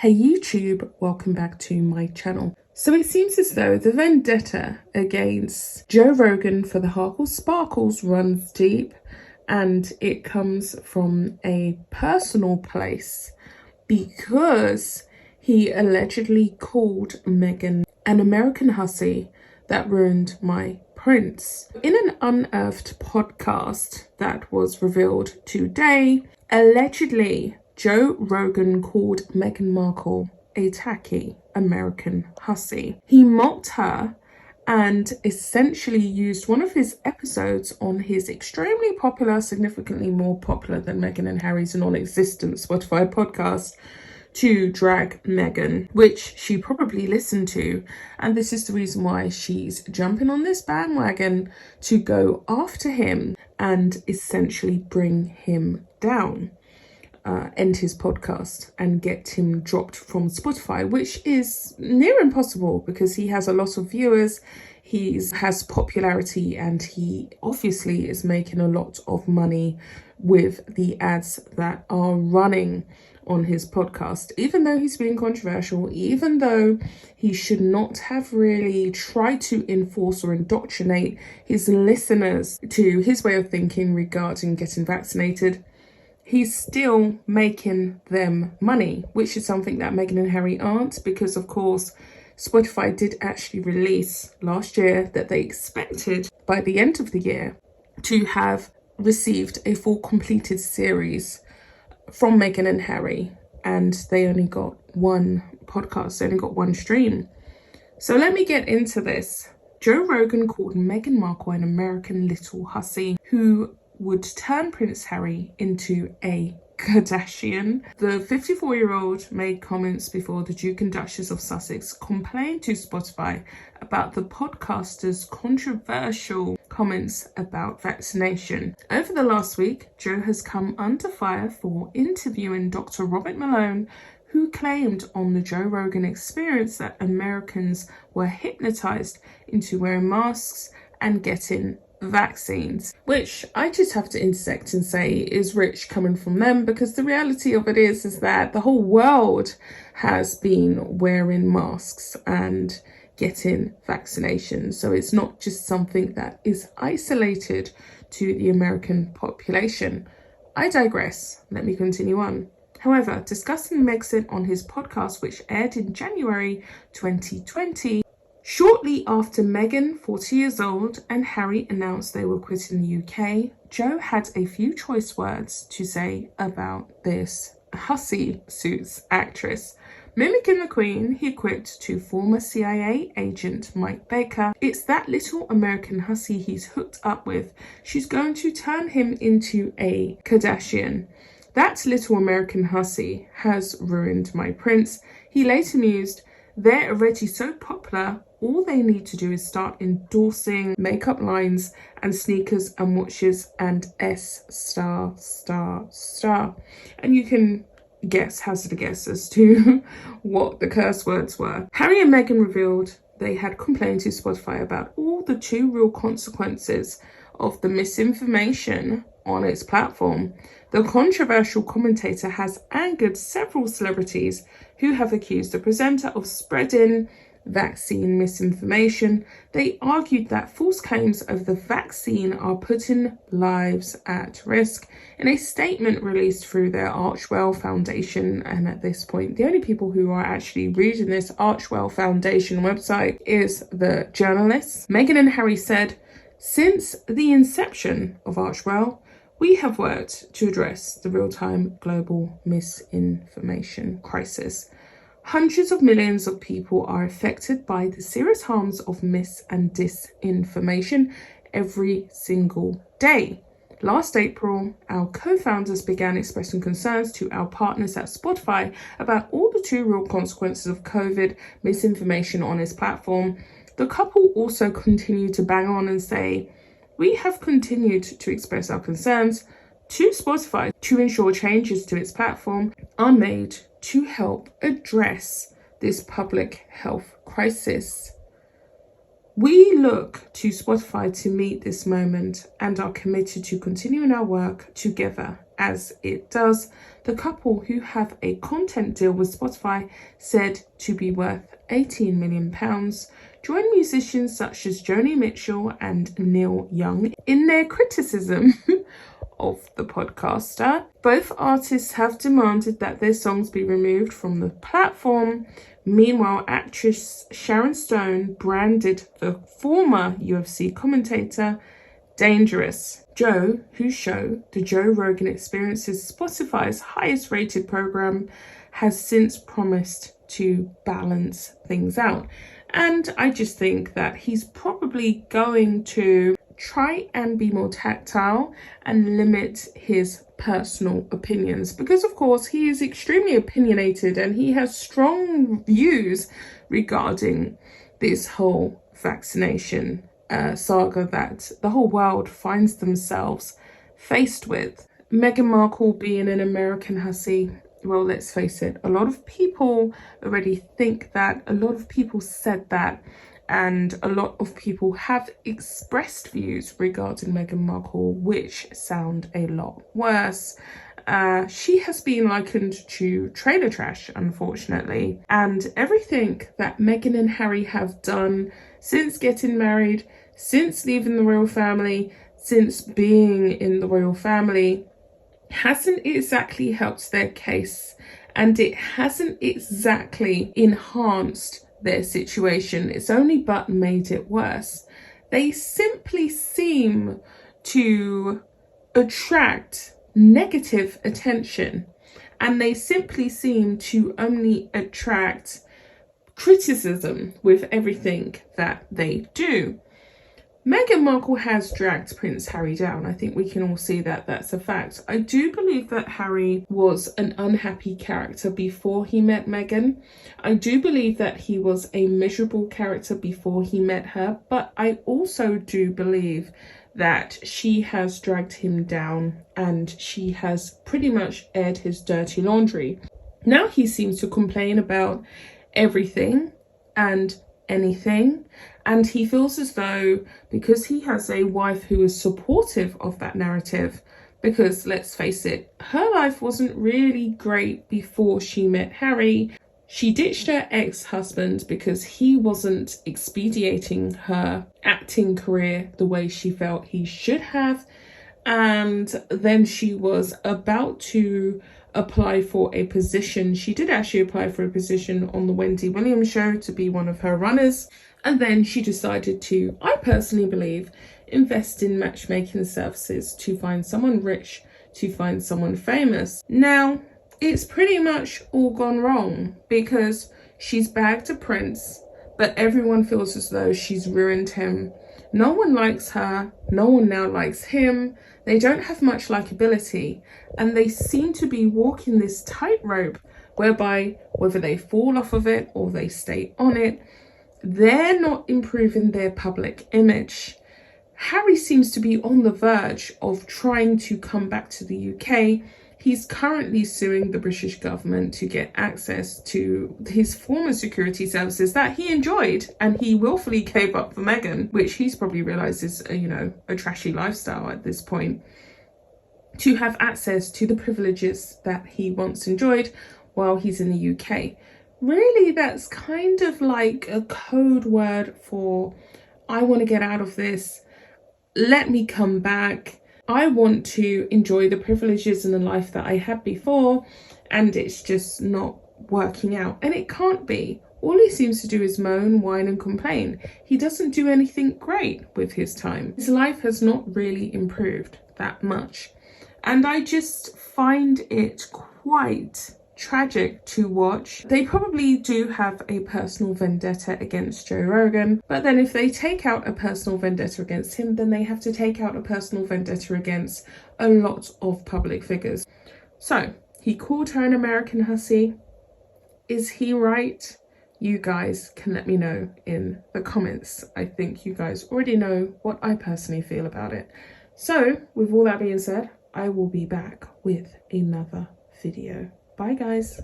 Hey YouTube, welcome back to my channel. So it seems as though the vendetta against Joe Rogan for the Harkle Sparkles runs deep, and it comes from a personal place because he allegedly called Meghan an American hussy that ruined my prince. In an unearthed podcast that was revealed today, allegedly Joe Rogan called Meghan Markle a tacky American hussy. He mocked her and essentially used one of his episodes on his extremely popular, significantly more popular than Meghan and Harry's non-existent Spotify podcast, to drag Meghan, which she probably listened to. And this is the reason why she's jumping on this bandwagon to go after him and essentially bring him down. End his podcast and get him dropped from Spotify, which is near impossible because he has a lot of viewers, he has popularity, and he obviously is making a lot of money with the ads that are running on his podcast. Even though he's being controversial, even though he should not have really tried to enforce or indoctrinate his listeners to his way of thinking regarding getting vaccinated, he's still making them money, which is something that Meghan and Harry aren't, because of course Spotify did actually release last year that they expected by the end of the year to have received a full completed series from Meghan and Harry, and they only got one podcast, they only got one stream. So let me get into this. Joe Rogan called Meghan Markle an American little hussy who would turn Prince Harry into a Kardashian. The 54-year-old made comments before the Duke and Duchess of Sussex complained to Spotify about the podcaster's controversial comments about vaccination. Over the last week, Joe has come under fire for interviewing Dr. Robert Malone, who claimed on the Joe Rogan Experience that Americans were hypnotized into wearing masks and getting vaccines, which I just have to intersect and say is rich coming from them, because the reality of it is that the whole world has been wearing masks and getting vaccinations. So it's not just something that is isolated to the American population. I digress. Let me continue on. However, discussing Megxit on his podcast, which aired in January 2020, shortly after Meghan, 40 years old, and Harry announced they were quitting the UK, Joe had a few choice words to say about this hussy suits actress. Mimicking the Queen, he quipped to former CIA agent Mike Baker, "It's that little American hussy he's hooked up with. She's going to turn him into a Kardashian. That little American hussy has ruined my prince." He later mused, "They're already so popular, all they need to do is start endorsing makeup lines and sneakers and watches and S star star star." And you can hazard a guess as to what the curse words were. Harry and Meghan revealed they had complained to Spotify about all the too real consequences of the misinformation on its platform. The controversial commentator has angered several celebrities who have accused the presenter of spreading vaccine misinformation. They argued that false claims of the vaccine are putting lives at risk. In a statement released through their Archwell Foundation, and at this point the only people who are actually reading this Archwell Foundation website is the journalists, Meghan and Harry said, "Since the inception of Archwell, we have worked to address the real-time global misinformation crisis. Hundreds of millions of people are affected by the serious harms of mis and disinformation every single day. Last April, our co-founders began expressing concerns to our partners at Spotify about all the too real consequences of COVID misinformation on its platform." The couple also continued to bang on and say, "We have continued to express our concerns to Spotify to ensure changes to its platform are made to help address this public health crisis." We look to Spotify to meet this moment and are committed to continuing our work together as it does. The couple, who have a content deal with Spotify said to be worth £18 million, join musicians such as Joni Mitchell and Neil Young in their criticism of the podcaster. Both artists have demanded that their songs be removed from the platform. Meanwhile, actress Sharon Stone branded the former UFC commentator dangerous. Joe, whose show, The Joe Rogan Experience, is Spotify's highest rated program, has since promised to balance things out. And I just think that he's probably going to try and be more tactile and limit his personal opinions, because of course he is extremely opinionated and he has strong views regarding this whole vaccination saga that the whole world finds themselves faced with. Meghan Markle being an American hussy, well, let's face it, a lot of people already think that, a lot of people said that, and a lot of people have expressed views regarding Meghan Markle which sound a lot worse. She has been likened to trailer trash, unfortunately, and everything that Meghan and Harry have done since getting married, since leaving the royal family, since being in the royal family, hasn't exactly helped their case, and it hasn't exactly enhanced their situation. It's only but made it worse. They simply seem to attract negative attention, and they simply seem to only attract criticism with everything that they do. Meghan Markle has dragged Prince Harry down. I think we can all see that that's a fact. I do believe that Harry was an unhappy character before he met Meghan. I do believe that he was a miserable character before he met her, but I also do believe that she has dragged him down and she has pretty much aired his dirty laundry. Now he seems to complain about everything and anything, and he feels as though because he has a wife who is supportive of that narrative, because let's face it, her life wasn't really great before she met Harry. She ditched her ex-husband because he wasn't expediting her acting career the way she felt he should have, and then she was about to apply for a position. She did actually apply for a position on the Wendy Williams show to be one of her runners, and then she decided to, I personally believe, invest in matchmaking services to find someone rich, to find someone famous. Now, it's pretty much all gone wrong because she's bagged a prince, but everyone feels as though she's ruined him. No one likes her, no one now likes him. They don't have much likability, and they seem to be walking this tightrope whereby whether they fall off of it or they stay on it, they're not improving their public image. Harry seems to be on the verge of trying to come back to the UK. He's currently suing the British government to get access to his former security services that he enjoyed and he willfully gave up for Meghan, which he's probably realised is, a trashy lifestyle at this point, to have access to the privileges that he once enjoyed while he's in the UK. Really, that's kind of like a code word for, I want to get out of this, let me come back. I want to enjoy the privileges and the life that I had before, and it's just not working out. And it can't be. All he seems to do is moan, whine and complain. He doesn't do anything great with his time. His life has not really improved that much. And I just find it quite tragic to watch. They probably do have a personal vendetta against Joe Rogan, but then if they take out a personal vendetta against him, then they have to take out a personal vendetta against a lot of public figures. So he called her an American hussy. Is he right? You guys can let me know in the comments. I think you guys already know what I personally feel about it. So with all that being said, I will be back with another video. Bye guys.